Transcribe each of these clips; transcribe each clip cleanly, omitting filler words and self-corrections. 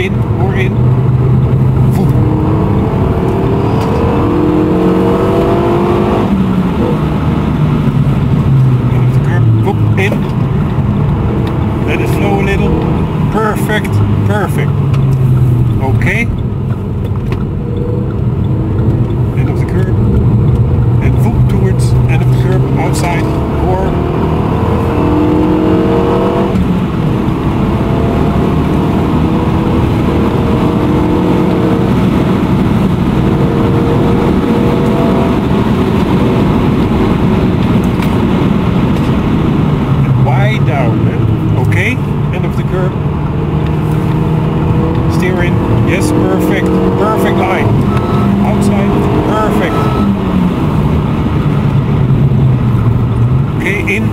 in, more in. Voep. Off the curb, voep, in. Let it flow a little. Perfect, perfect. Okay. End of the curb. And voep towards end of the curb, outside, more. Okay, end of the curb. Steer in. Yes, perfect. Perfect line. Outside. Perfect. Okay, in.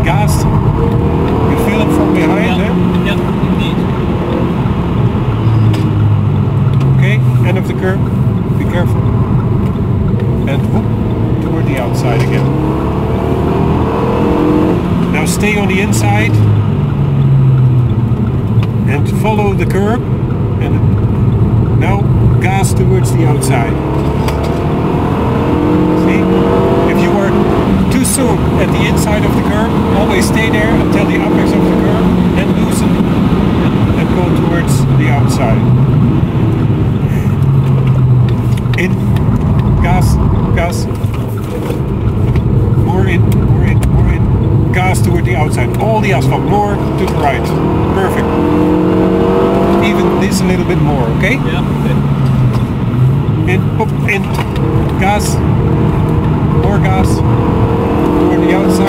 Gas. You feel it from behind, yeah, yeah, indeed. Okay, end of the curb. Be careful. And whoop, toward the outside again. Now stay on the inside and follow the curb, and now gas towards the outside. See? If you are too soon at the inside of the curb, always stay there until the apex of the curb, then loosen and go towards the outside. In, gas, gas. More in, more in, more in. Gas toward the outside. All the asphalt. More to the right. Perfect. Even this a little bit more, okay? Yeah, okay. In, up, in. Gas. More gas. Toward the outside.